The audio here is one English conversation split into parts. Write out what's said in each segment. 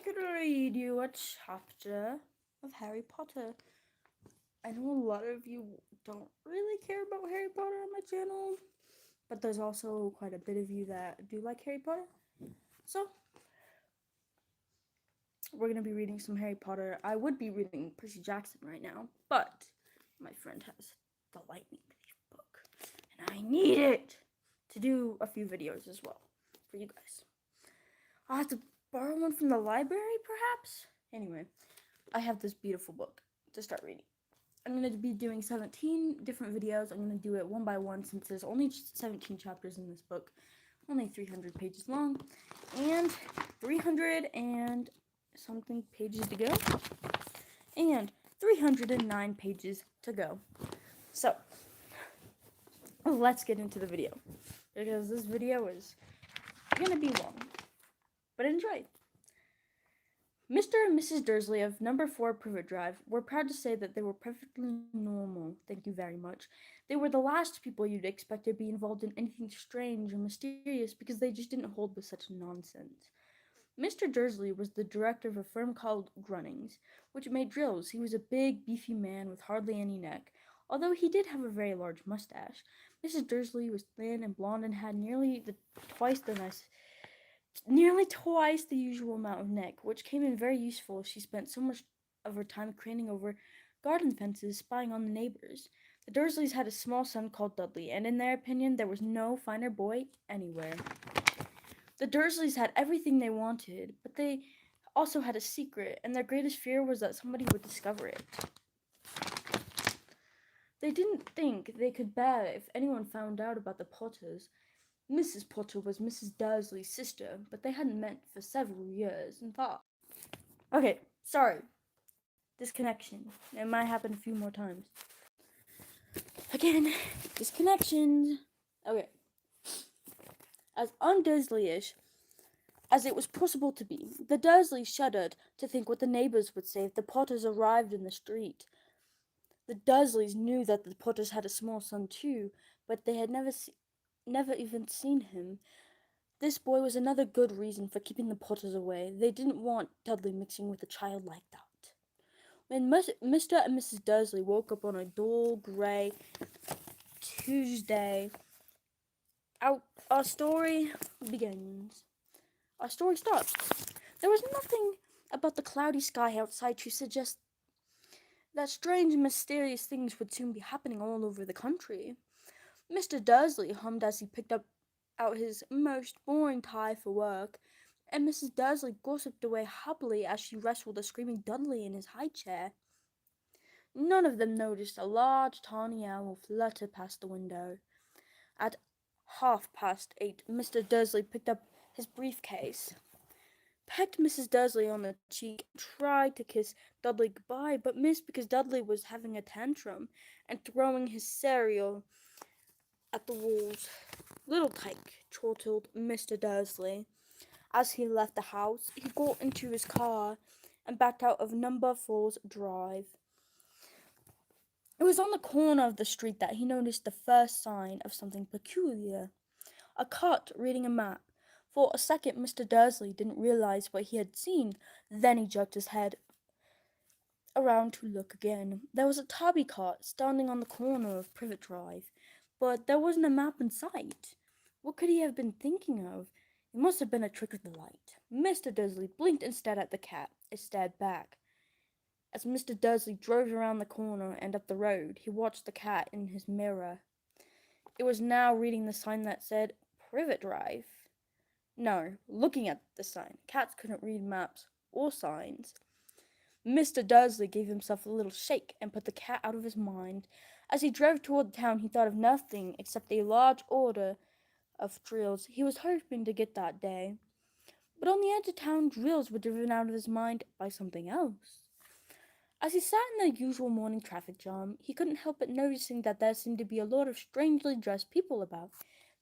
could read you a chapter of Harry Potter. I know a lot of you don't really care about Harry Potter on my channel, but there's also quite a bit of you that do like Harry Potter. So, we're going to be reading some Harry Potter. I would be reading Percy Jackson right now, but my friend has the Lightning Thief book, and I need it to do a few videos as well for you guys. I'll have to borrow one from the library, perhaps? Anyway, I have this beautiful book to start reading. I'm going to be doing 17 different videos. I'm going to do it one by one since there's only 17 chapters in this book, only 300 pages long, and 300 and something pages to go, and 309 pages to go. So, let's get into the video, because this video is going to be long, but enjoy. Mr. and Mrs. Dursley of number 4 Privet Drive were proud to say that they were perfectly normal, thank you very much. They were the last people you'd expect to be involved in anything strange or mysterious because they just didn't hold with such nonsense. Mr. Dursley was the director of a firm called Grunnings, which made drills. He was a big, beefy man with hardly any neck, although he did have a very large mustache. Mrs. Dursley was thin and blonde and had nearly twice the usual amount of neck, which came in very useful as she spent so much of her time craning over garden fences, spying on the neighbors. The Dursleys had a small son called Dudley, and in their opinion there was no finer boy anywhere. The Dursleys had everything they wanted, but they also had a secret, and their greatest fear was that somebody would discover it. They didn't think they could bear it if anyone found out about the Potters. Mrs. Potter was Mrs. Dursley's sister, but they hadn't met for several years and thought. Okay, sorry. Disconnection. It might happen a few more times. Again, disconnections. Okay. As un-Dursley-ish as it was possible to be, the Dursleys shuddered to think what the neighbors would say if the Potters arrived in the street. The Dursleys knew that the Potters had a small son too, but they had never even seen him. This boy was another good reason for keeping the Potters away. They didn't want Dudley mixing with a child like that. When Mr. and Mrs. Dursley woke up on a dull, grey Tuesday, our story begins. Our story starts. There was nothing about the cloudy sky outside to suggest that strange and mysterious things would soon be happening all over the country. Mr. Dursley hummed as he picked out his most boring tie for work, and Mrs. Dursley gossiped away happily as she wrestled a screaming Dudley in his high chair. None of them noticed a large tawny owl flutter past the window. At 8:30, Mr. Dursley picked up his briefcase, pecked Mrs. Dursley on the cheek, and tried to kiss Dudley goodbye, but missed because Dudley was having a tantrum and throwing his cereal at the walls. Little tyke, chortled Mr. Dursley. As he left the house, he got into his car and backed out of number 4's drive. It was on the corner of the street that he noticed the first sign of something peculiar. A cart reading a map. For a second, Mr. Dursley didn't realize what he had seen. Then he jerked his head around to look again. There was a tabby cart standing on the corner of Privet Drive, but there wasn't a map in sight. What could he have been thinking of? It must have been a trick of the light. Mr. Dursley blinked and stared at the cat. It stared back. As Mr. Dursley drove around the corner and up the road, he watched the cat in his mirror. It was now reading the sign that said Privet Drive. No, looking at the sign. Cats couldn't read maps or signs. Mr. Dursley gave himself a little shake and put the cat out of his mind. As he drove toward the town, he thought of nothing except a large order of drills he was hoping to get that day. But on the edge of town, drills were driven out of his mind by something else. As he sat in the usual morning traffic jam, he couldn't help but noticing that there seemed to be a lot of strangely dressed people about.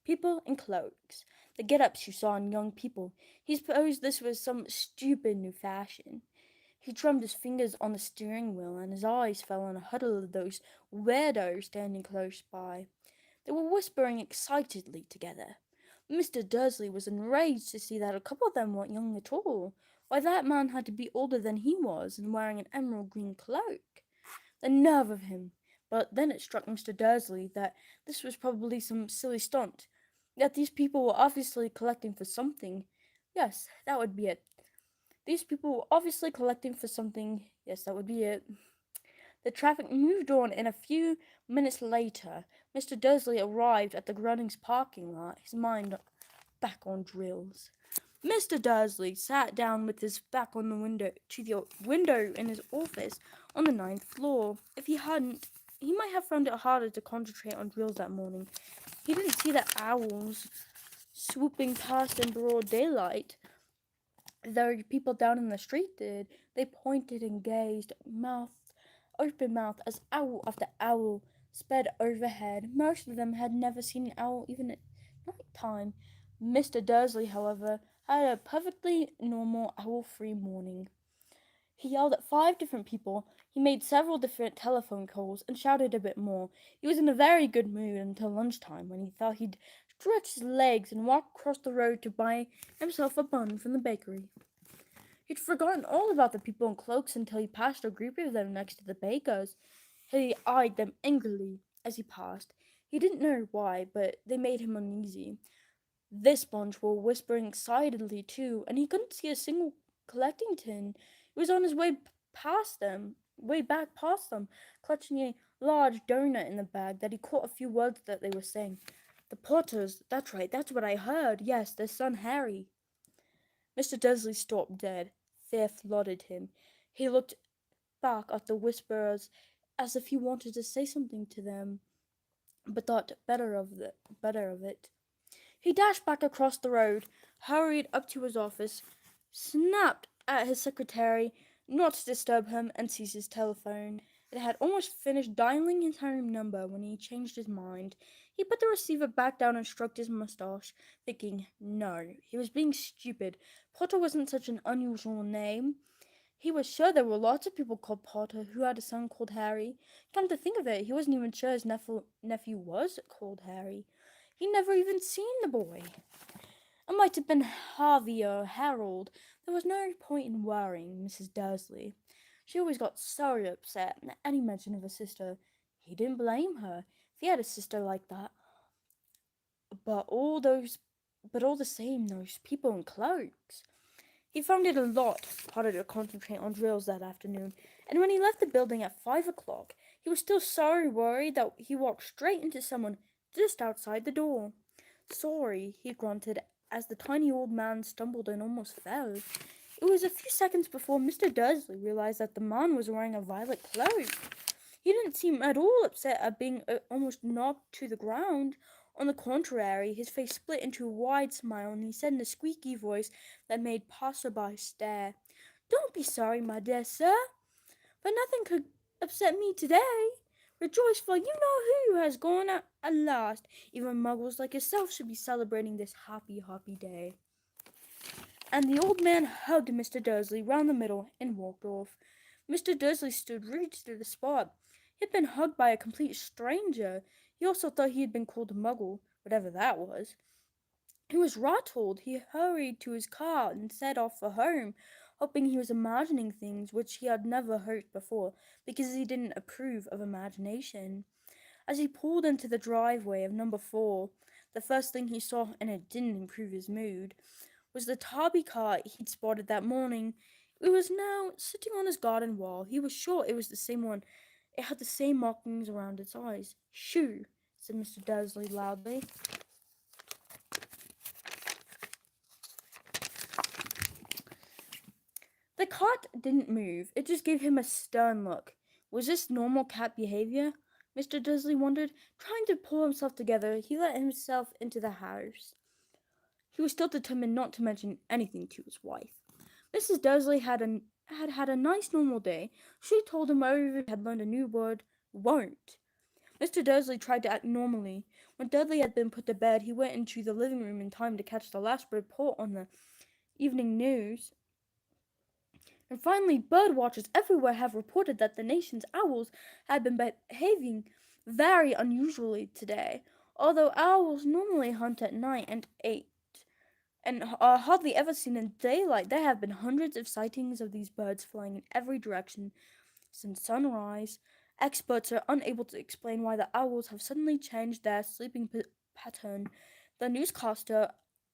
People in cloaks. The get-ups you saw in young people. He supposed this was some stupid new fashion. He drummed his fingers on the steering wheel, and his eyes fell on a huddle of those weirdos standing close by. They were whispering excitedly together. Mr. Dursley was enraged to see that a couple of them weren't young at all. Why, that man had to be older than he was and wearing an emerald green cloak. The nerve of him! But then it struck Mr. Dursley that this was probably some silly stunt, that these people were obviously collecting for something. Yes, that would be it. These people were obviously collecting for something. Yes, that would be it. The traffic moved on, and a few minutes later, Mr. Dursley arrived at the Grunnings parking lot, his mind back on drills. Mr. Dursley sat down with his back on the window to the window in his office on the ninth floor. If he hadn't, he might have found it harder to concentrate on drills that morning. He didn't see the owls swooping past in broad daylight. The people down in the street did. They pointed and gazed, open mouthed, as owl after owl sped overhead. Most of them had never seen an owl even at night time. Mr. Dursley, however, had a perfectly normal owl-free morning. He yelled at 5 different people, he made several different telephone calls, and shouted a bit more. He was in a very good mood until lunchtime, when he thought he'd stretch his legs and walk across the road to buy himself a bun from the bakery. He'd forgotten all about the people in cloaks until he passed a group of them next to the baker's. He eyed them angrily as he passed. He didn't know why, but they made him uneasy. This bunch were whispering excitedly too, and he couldn't see a single collecting tin. He was on his way back past them, clutching a large doughnut in the bag that he caught a few words that they were saying. The Potters, that's right, that's what I heard. Yes, their son Harry. Mr. Dursley stopped dead. Fear flooded him. He looked back at the whisperers as if he wanted to say something to them, but thought better of it. He dashed back across the road, hurried up to his office, snapped at his secretary not to disturb him, and seized his telephone. It had almost finished dialing his home number when he changed his mind. He put the receiver back down and stroked his mustache, thinking, no, he was being stupid. Potter wasn't such an unusual name. He was sure there were lots of people called Potter who had a son called Harry. Come to think of it, he wasn't even sure his nephew was called Harry. He'd never even seen the boy. It might have been Harvey or Harold. There was no point in worrying Mrs. Dursley. She always got so upset at any mention of her sister. He didn't blame her if he had a sister like that. But all the same, those people in cloaks. He found it a lot harder to concentrate on drills that afternoon, and when he left the building at 5 o'clock, he was still so worried that he walked straight into someone just outside the door. Sorry, he grunted as the tiny old man stumbled and almost fell. It was a few seconds before Mr. Dursley realized that the man was wearing a violet cloak. He didn't seem at all upset at being almost knocked to the ground. On the contrary, his face split into a wide smile, and he said in a squeaky voice that made passersby stare, "Don't be sorry, my dear sir, for nothing could upset me today. Rejoice, for you know who has gone out at last. Even muggles like yourself should be celebrating this happy, happy day." And the old man hugged Mr. Dursley round the middle and walked off. Mr. Dursley stood rooted to the spot. He had been hugged by a complete stranger. He also thought he had been called a muggle, whatever that was. He was rattled. He hurried to his car and set off for home, hoping he was imagining things which he had never heard before, because he didn't approve of imagination. As he pulled into the driveway of number 4, the first thing he saw, and it didn't improve his mood, was the Tabby car he'd spotted that morning. It was now sitting on his garden wall. He was sure it was the same one. It had the same markings around its eyes. "Shoo," said Mr. Dursley loudly. The cat didn't move. It just gave him a stern look. Was this normal cat behavior? Mr. Dursley wondered. Trying to pull himself together, he let himself into the house. He was still determined not to mention anything to his wife. Mrs. Dursley had had a nice normal day. She told him over had learned a new word, won't. Mr. Dursley tried to act normally. When Dudley had been put to bed, he went into the living room in time to catch the last report on the evening news. And finally, bird watchers everywhere have reported that the nation's owls had been behaving very unusually today. Although owls normally hunt at night and are hardly ever seen in daylight, there have been hundreds of sightings of these birds flying in every direction since sunrise. Experts are unable to explain why the owls have suddenly changed their sleeping pattern. The newscaster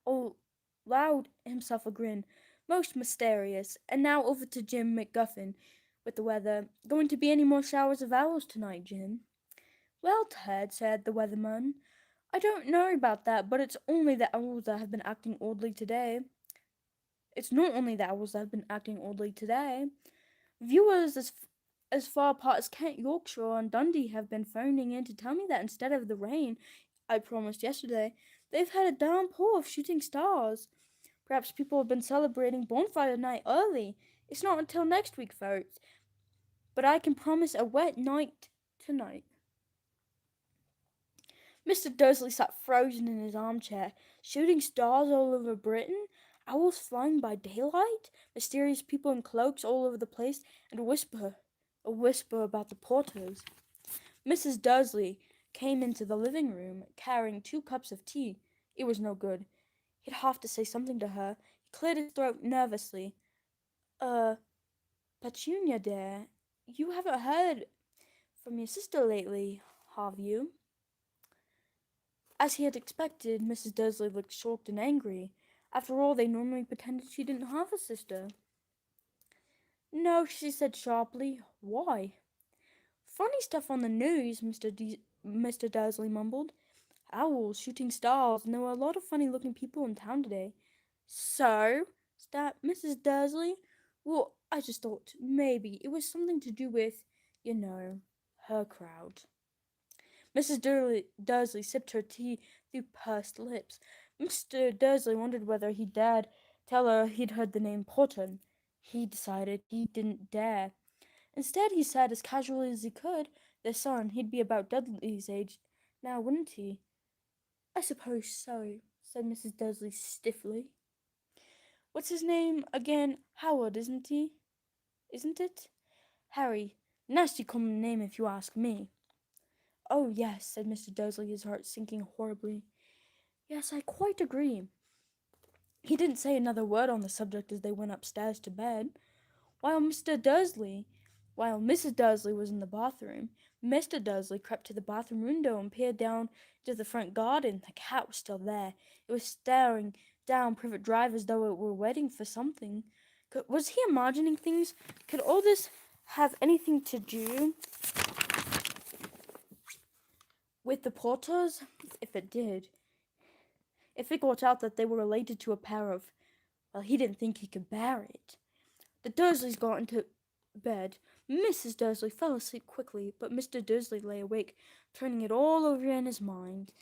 allowed himself a grin, most mysterious. And now over to Jim McGuffin with the weather. Going to be any more showers of owls tonight, Jim? Well, Ted, said the weatherman, I don't know about that, but it's only the owls that have been acting oddly today. It's not only the owls that have been acting oddly today. Viewers as far apart as Kent, Yorkshire, and Dundee have been phoning in to tell me that instead of the rain I promised yesterday, they've had a downpour of shooting stars. Perhaps people have been celebrating bonfire night early. It's not until next week, folks, but I can promise a wet night tonight. Mr. Dursley sat frozen in his armchair. Shooting stars all over Britain, owls flying by daylight, mysterious people in cloaks all over the place, and a whisper about the porters. Mrs. Dursley came into the living room carrying 2 cups of tea. It was no good. He'd have to say something to her. He cleared his throat nervously. Petunia, dear, you haven't heard from your sister lately, have you? As he had expected, Mrs. Dursley looked shocked and angry. After all, they normally pretended she didn't have a sister. No, she said sharply. Why? Funny stuff on the news, Mr. Dursley mumbled. Owls, shooting stars, and there were a lot of funny-looking people in town today. So? Snapped Mrs. Dursley. Well, I just thought maybe it was something to do with, her crowd. Mrs. Dursley sipped her tea through pursed lips. Mr. Dursley wondered whether he dared tell her he'd heard the name Porton. He decided he didn't dare. Instead, he said as casually as he could, their son, he'd be about Dudley's age now, wouldn't he? I suppose so, said Mrs. Dursley stiffly. What's his name again? Howard, isn't he? Isn't it? Harry. Nasty common name if you ask me. Oh, yes, said Mr. Dursley, his heart sinking horribly. Yes, I quite agree. He didn't say another word on the subject as they went upstairs to bed. While Mrs. Dursley was in the bathroom, Mr. Dursley crept to the bathroom window and peered down into the front garden. The cat was still there. It was staring down Privet Drive as though it were waiting for something. Was he imagining things? Could all this have anything to do with the Porters? If it did, if it got out that they were related to a pair of, well, he didn't think he could bear it. The Dursleys got into bed. Mrs. Dursley fell asleep quickly, but Mr. Dursley lay awake, turning it all over in his mind.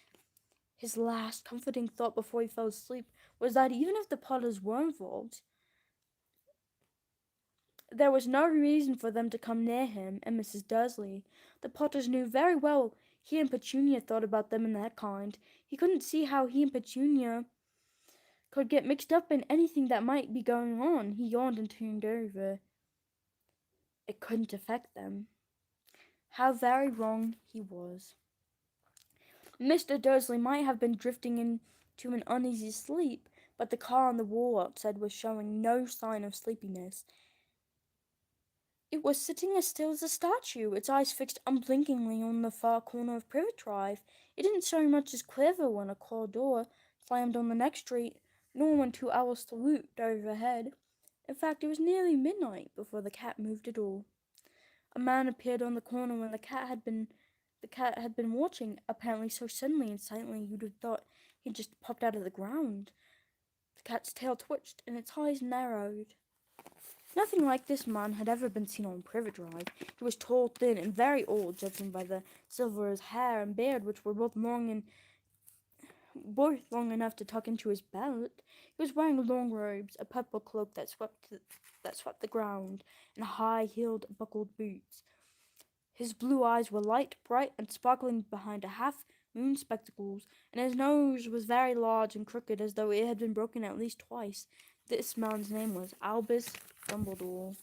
His last comforting thought before he fell asleep was that even if the Potters were involved, there was no reason for them to come near him and Mrs. Dursley. The Potters knew very well he and Petunia thought about them and their kind. He couldn't see how he and Petunia could get mixed up in anything that might be going on. He yawned and turned over. It couldn't affect them. How very wrong he was. Mr. Dursley might have been drifting into an uneasy sleep, but the car on the wall outside was showing no sign of sleepiness. It was sitting as still as a statue, its eyes fixed unblinkingly on the far corner of Privet Drive. It didn't so much as quiver when a car door slammed on the next street, nor when 2 owls saluted overhead. In fact, it was nearly midnight before the cat moved at all. A man appeared on the corner when the cat had been watching, apparently so suddenly and silently you'd have thought he'd just popped out of the ground. The cat's tail twitched and its eyes narrowed. Nothing like this man had ever been seen on Privet Drive. He was tall, thin, and very old, judging by the silver hair and beard, which were both long enough to tuck into his belt. He was wearing long robes, a purple cloak that swept the ground, and high-heeled, buckled boots. His blue eyes were light, bright, and sparkling behind a half-moon spectacles, and his nose was very large and crooked, as though it had been broken at least twice. This man's name was Albus Dumbledore.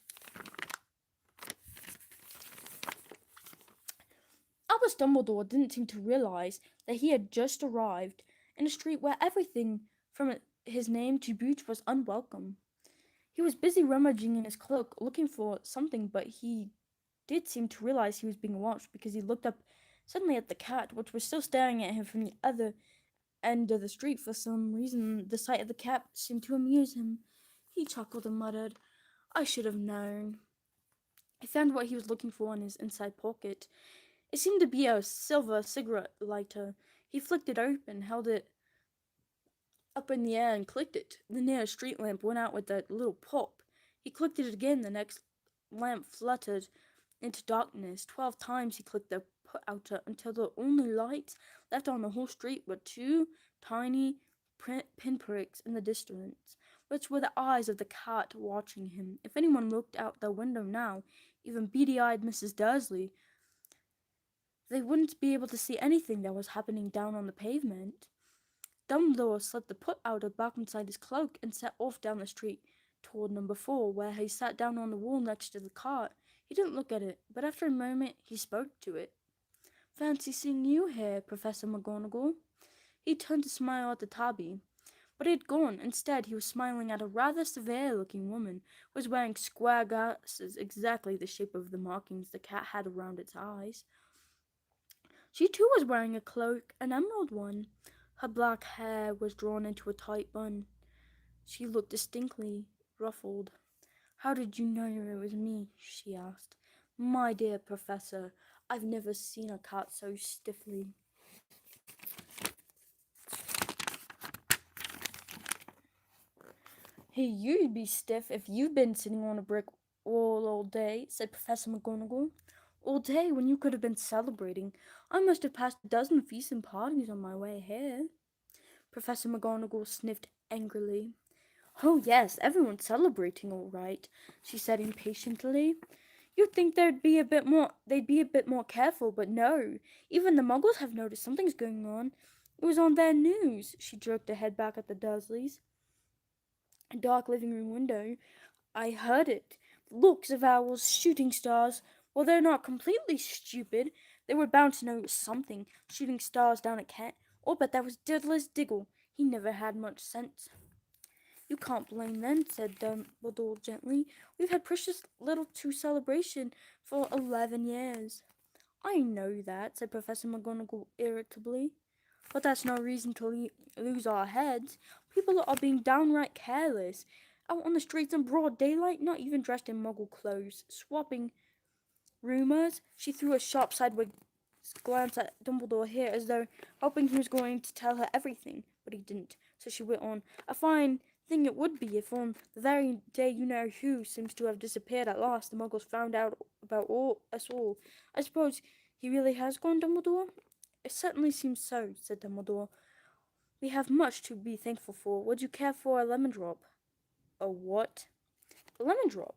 Albus Dumbledore didn't seem to realize that he had just arrived in a street where everything from his name to boots was unwelcome. He was busy rummaging in his cloak looking for something, but he did seem to realize he was being watched because he looked up suddenly at the cat, which was still staring at him from the other end of the street. For some reason, the sight of the cat seemed to amuse him. He chuckled and muttered, I should have known. He found what he was looking for in his inside pocket. It seemed to be a silver cigarette lighter. He flicked it open, held it up in the air, and clicked it. The nearest street lamp went out with a little pop. He clicked it again. The next lamp fluttered into darkness. 12 times he clicked the put-outer until the only lights left on the whole street were two tiny pinpricks in the distance, which were the eyes of the cat watching him. If anyone looked out the window now, even beady-eyed Mrs. Dursley, they wouldn't be able to see anything that was happening down on the pavement. Dumbledore slipped the put-outer back inside his cloak and set off down the street toward number 4, where he sat down on the wall next to the cart. He didn't look at it, but after a moment he spoke to it. Fancy seeing you here, Professor McGonagall. He turned to smile at the tabby, but it had gone. Instead, he was smiling at a rather severe-looking woman who was wearing square glasses exactly the shape of the markings the cat had around its eyes. She too was wearing a cloak, an emerald one. Her black hair was drawn into a tight bun. She looked distinctly ruffled. How did you know it was me? She asked. My dear Professor, I've never seen a cat so stiffly. Hey, you'd be stiff if you'd been sitting on a brick wall all day, said Professor McGonagall. All day, when you could have been celebrating. I must have passed a dozen feasts and parties on my way here. Professor McGonagall sniffed angrily. Oh yes, everyone's celebrating all right, she said impatiently. You'd think they'd be a bit more careful, but no. Even the Muggles have noticed something's going on. It was on their news. She jerked her head back at the Dursleys. A dark living room window. I heard it. Looks of owls, shooting stars. Well, they're not completely stupid. They were bound to know something. Shooting stars down at Kent. Oh, but that was Diddler's Diggle. He never had much sense. You can't blame them, said Dumbledore gently. We've had precious little to celebration for 11 years. I know that, said Professor McGonagall irritably. But that's no reason to lose our heads. People are being downright careless. Out on the streets in broad daylight, not even dressed in Muggle clothes, swapping rumors. She threw a sharp sideways glance at Dumbledore here, as though hoping he was going to tell her everything, but he didn't. So she went on. A fine thing it would be if on the very day you-know-who seems to have disappeared at last, the Muggles found out about us all. I suppose he really has gone, Dumbledore? It certainly seems so, said Dumbledore. We have much to be thankful for. Would you care for a lemon drop? A what? A lemon drop.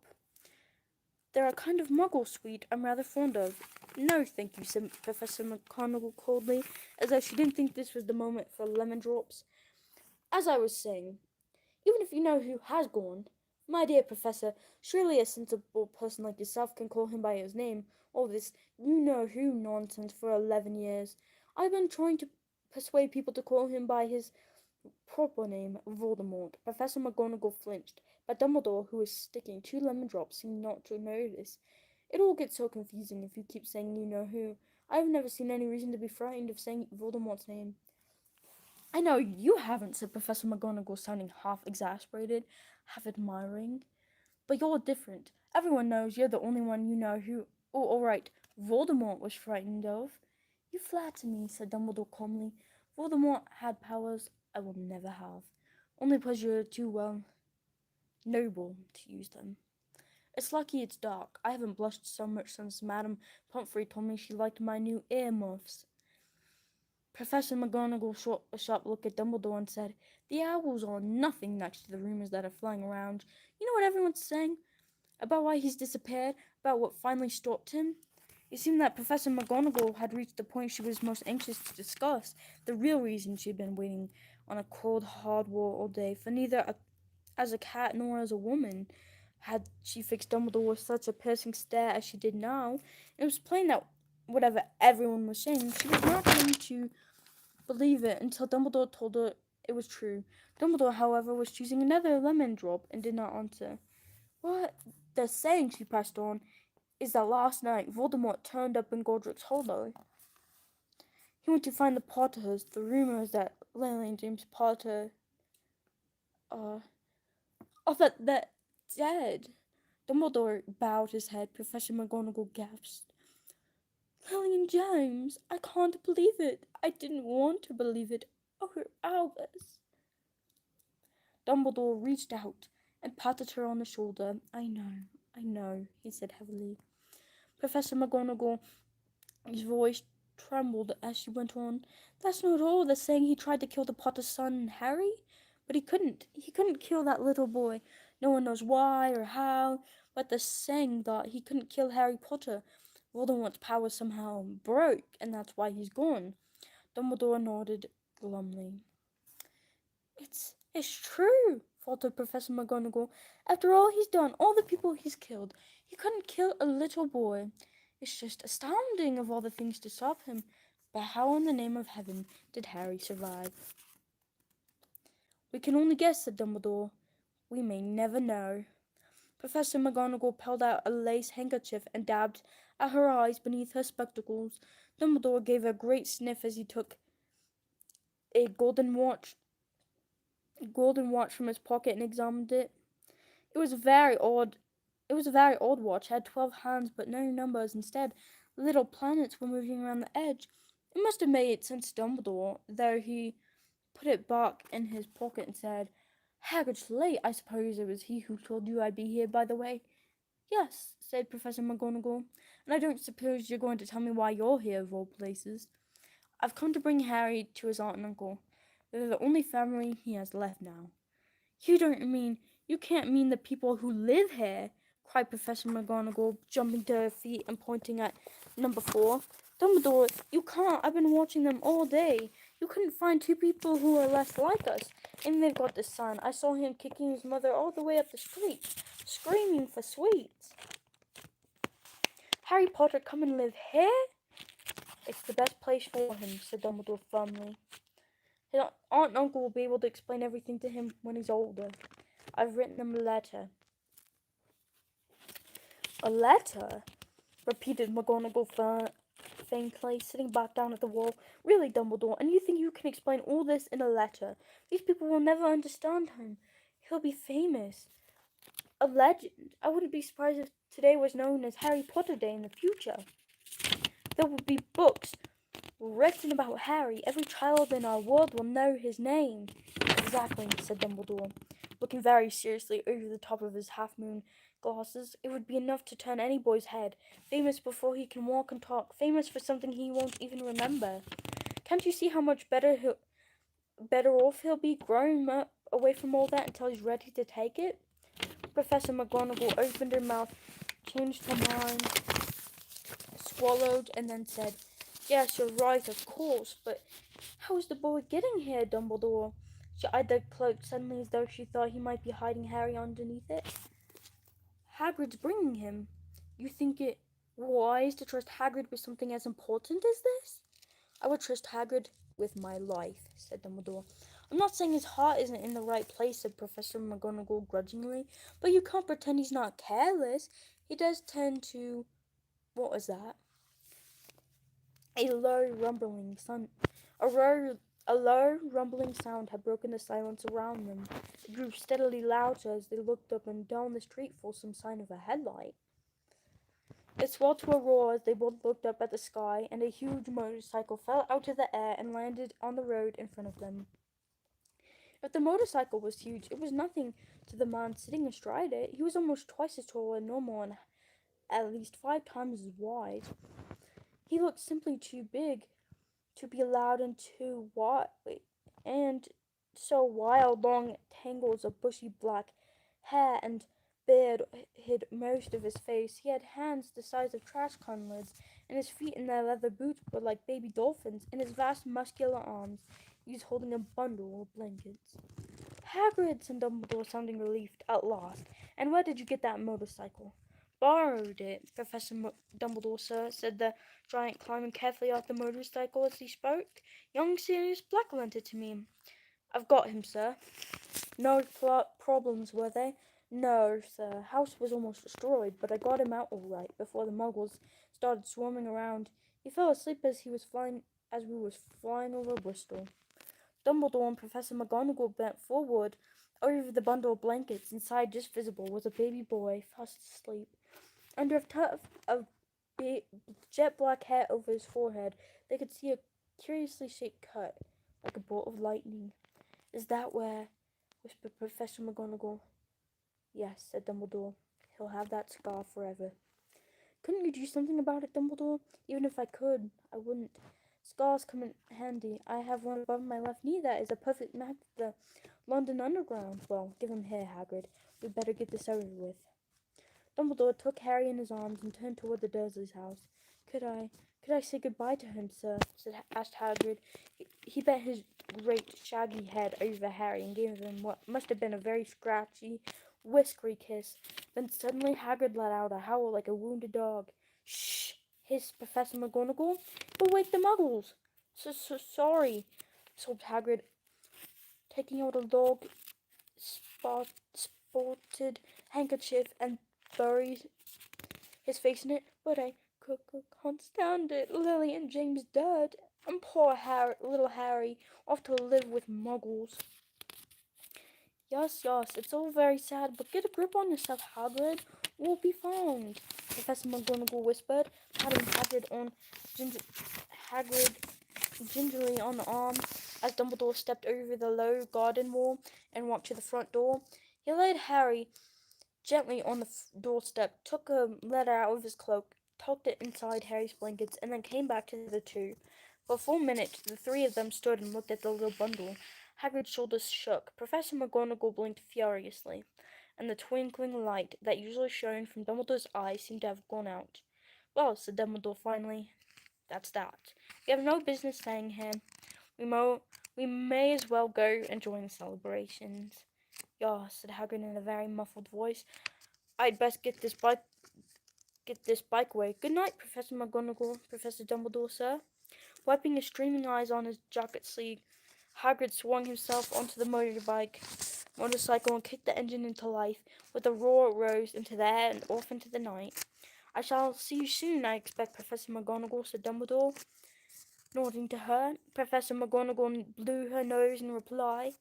They're a kind of Muggle sweet I'm rather fond of. No, thank you, said Professor McGonagall coldly, as though she didn't think this was the moment for lemon drops. As I was saying, even if you know who has gone, my dear Professor, surely a sensible person like yourself can call him by his name. All this you-know-who nonsense for 11 years. I've been trying to persuade people to call him by his proper name, Voldemort. Professor McGonagall flinched, but Dumbledore, who was sticking 2 lemon drops, seemed not to notice. It all gets so confusing if you keep saying you-know-who. I've never seen any reason to be frightened of saying Voldemort's name. I know you haven't, said Professor McGonagall, sounding half exasperated, half admiring. But you're different. Everyone knows you're the only one you know who, oh, all right, Voldemort was frightened of. You flatter me, said Dumbledore calmly. Voldemort had powers I will never have. Only because you're too, well, noble to use them. It's lucky it's dark. I haven't blushed so much since Madame Pomfrey told me she liked my new earmuffs. Professor McGonagall shot a sharp look at Dumbledore and said, The owls are nothing next to the rumors that are flying around. You know what everyone's saying? About why he's disappeared? About what finally stopped him? It seemed that Professor McGonagall had reached the point she was most anxious to discuss, the real reason she'd been waiting on a cold, hard wall all day, for neither as a cat nor as a woman had she fixed Dumbledore with such a piercing stare as she did now. It was plain that whatever everyone was saying, she was not going to believe it until Dumbledore told her it was true. Dumbledore, however, was choosing another lemon drop and did not answer. What they're saying, she pressed on, is that last night Voldemort turned up in Godric's Hollow. He went to find the Potters. The rumors that Lily and James Potter are that dead. Dumbledore bowed his head. Professor McGonagall gasped. Lily and James, I can't believe it. I didn't want to believe it. Oh, Albus. Dumbledore reached out and patted her on the shoulder. I know, he said heavily. Professor McGonagall's voice trembled as she went on. That's not all. They're saying he tried to kill the Potter's son, Harry, but he couldn't. He couldn't kill that little boy. No one knows why or how, but they're saying that he couldn't kill Harry Potter. Voldemort's power somehow broke, and that's why he's gone. Dumbledore nodded glumly. It's true, faltered Professor McGonagall. After all he's done, all the people he's killed, he couldn't kill a little boy. It's just astounding of all the things to stop him. But how in the name of heaven did Harry survive? We can only guess, said Dumbledore. We may never know. Professor McGonagall pulled out a lace handkerchief and dabbed at her eyes beneath her spectacles. Dumbledore gave a great sniff as he took a golden watch from his pocket and examined it. It was a very odd watch. It had 12 hands but no numbers. Instead, little planets were moving around the edge. It must have made sense to Dumbledore, though he put it back in his pocket and said, Hagrid's late. I suppose it was he who told you I'd be here, by the way. Yes, said Professor McGonagall, and I don't suppose you're going to tell me why you're here, of all places. I've come to bring Harry to his aunt and uncle. They're the only family he has left now. You can't mean the people who live here, cried Professor McGonagall, jumping to her feet and pointing at number 4. Dumbledore, you can't. I've been watching them all day. You couldn't find two people who are less like us. And they've got the son. I saw him kicking his mother all the way up the street, screaming for sweets. Harry Potter come and live here? It's the best place for him, said Dumbledore firmly. His aunt and uncle will be able to explain everything to him when he's older. I've written them a letter. A letter? Repeated McGonagall faintly, sitting back down at the wall. Really, Dumbledore, and you think you can explain all this in a letter? These people will never understand him. He'll be famous. A legend. I wouldn't be surprised if today was known as Harry Potter Day in the future. There will be books written about Harry. Every child in our world will know his name. Exactly, said Dumbledore, looking very seriously over the top of his half-moon glasses. It would be enough to turn any boy's head. Famous before he can walk and talk. Famous for something he won't even remember. Can't you see how much better off he'll be growing up away from all that until he's ready to take it? Professor McGonagall opened her mouth, changed her mind, swallowed, and then said, Yes, you're right, of course, but how is the boy getting here, Dumbledore? She eyed the cloak suddenly as though she thought he might be hiding Harry underneath it. Hagrid's bringing him. You think it wise to trust Hagrid with something as important as this? I would trust Hagrid with my life, said Dumbledore. I'm not saying his heart isn't in the right place, said Professor McGonagall grudgingly, but you can't pretend he's not careless. He does tend to... What was that? A low rumbling sound had broken the silence around them. It grew steadily louder as they looked up and down the street for some sign of a headlight. It swelled to a roar as they both looked up at the sky, and a huge motorcycle fell out of the air and landed on the road in front of them. If the motorcycle was huge, it was nothing to the man sitting astride it. He was almost twice as tall as normal and at least 5 times as wide. He looked simply too big to be loud and too wide, and so wild, long tangles of bushy black hair and beard hid most of his face. He had hands the size of trash can lids, and his feet in their leather boots were like baby dolphins. In his vast muscular arms, he was holding a bundle of blankets. Hagrid, said Dumbledore, sounding relieved at last. And where did you get that motorcycle? borrowed it, Professor Dumbledore, sir, said the giant, climbing carefully off the motorcycle as he spoke. Young Sirius Black lent it to me. I've got him, sir. No problems, were they? No, sir. House was almost destroyed, but I got him out all right before the Muggles started swarming around. He fell asleep as we was flying over Bristol. Dumbledore and Professor McGonagall bent forward. Over the bundle of blankets, inside just visible, was a baby boy, fast asleep. Under a tuft of jet black hair over his forehead, they could see a curiously shaped cut, like a bolt of lightning. Is that where? Whispered Professor McGonagall. Yes, said Dumbledore. He'll have that scar forever. Couldn't you do something about it, Dumbledore? Even if I could, I wouldn't. Scars come in handy. I have one above my left knee that is a perfect match to the London Underground. Well, give him here, Hagrid. We'd better get this over with. Dumbledore took Harry in his arms and turned toward the Dursleys' house. Could I say goodbye to him, sir? Asked Hagrid. He bent his great shaggy head over Harry and gave him what must have been a very scratchy, whiskery kiss. Then suddenly Hagrid let out a howl like a wounded dog. Shh! Hissed Professor McGonagall. You'll wake the Muggles. Sorry, sobbed Hagrid, taking out a long, spotted handkerchief and buried his face in it. But I can't stand it. Lily and James dead, and poor little Harry, off to live with Muggles. Yes, it's all very sad, but get a grip on yourself, Hagrid. We'll be fine, Professor McGonagall whispered, patting Hagrid gingerly on the arm as Dumbledore stepped over the low garden wall and walked to the front door. He laid Harry gently on the doorstep, took a letter out of his cloak, tucked it inside Harry's blankets, and then came back to the two. For a full minute, the three of them stood and looked at the little bundle. Hagrid's shoulders shook. Professor McGonagall blinked furiously, and the twinkling light that usually shone from Dumbledore's eyes seemed to have gone out. Well, said Dumbledore finally, that's that. We have no business staying here. We may as well go and join the celebrations. Yeah, said Hagrid in a very muffled voice. I'd best get this bike away. Good night, Professor McGonagall, Professor Dumbledore, sir. Wiping his streaming eyes on his jacket sleeve, Hagrid swung himself onto the motorcycle and kicked the engine into life. With a roar it rose into the air and off into the night. I shall see you soon, I expect, Professor McGonagall, said Dumbledore, nodding to her. Professor McGonagall blew her nose in reply.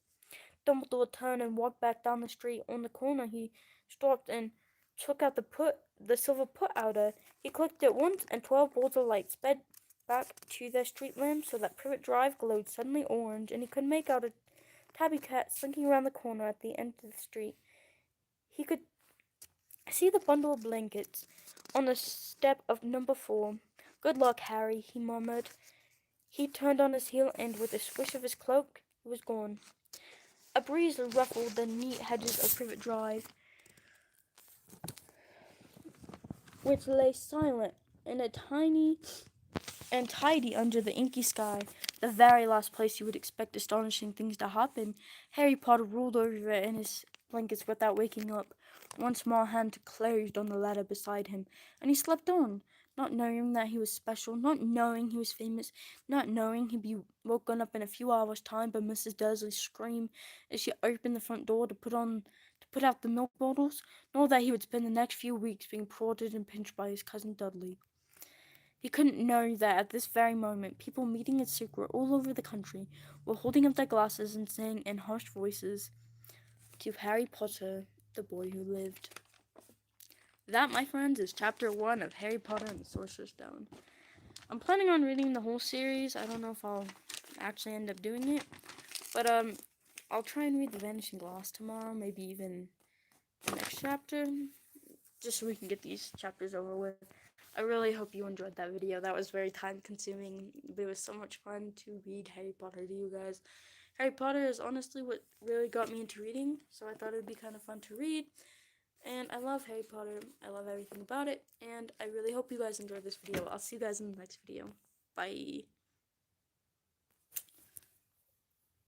Dumbledore turned and walked back down the street. On the corner he stopped and took out the silver put-outer. He clicked it once, and 12 balls of light sped back to their street lamp so that Privet Drive glowed suddenly orange, and he could make out a tabby cat slinking around the corner at the end of the street. He could see the bundle of blankets on the step of number 4. Good luck, Harry, he murmured. He turned on his heel, and with a swish of his cloak, he was gone. A breeze ruffled the neat hedges of Privet Drive, which lay silent and tidy under the inky sky, the very last place you would expect astonishing things to happen. Harry Potter rolled over in his blankets without waking up. One small hand closed on the ladder beside him, and he slept on, not knowing that he was special, not knowing he was famous, not knowing he'd be woken up in a few hours' time by Mrs. Dursley's scream as she opened the front door to put out the milk bottles, nor that he would spend the next few weeks being prodded and pinched by his cousin Dudley. He couldn't know that at this very moment, people meeting in secret all over the country were holding up their glasses and saying in hushed voices, "To Harry Potter, the boy who lived." That, my friends, is chapter 1 of Harry Potter and the Sorcerer's Stone. I'm planning on reading the whole series. I don't know if I'll actually end up doing it, but I'll try and read The Vanishing Glass tomorrow, maybe even the next chapter, just so we can get these chapters over with. I really hope you enjoyed that video. That was very time consuming, but it was so much fun to read Harry Potter to you guys. Harry Potter is honestly what really got me into reading, so I thought it would be kind of fun to read. And I love Harry Potter. I love everything about it, and I really hope you guys enjoyed this video. I'll see you guys in the next video. Bye.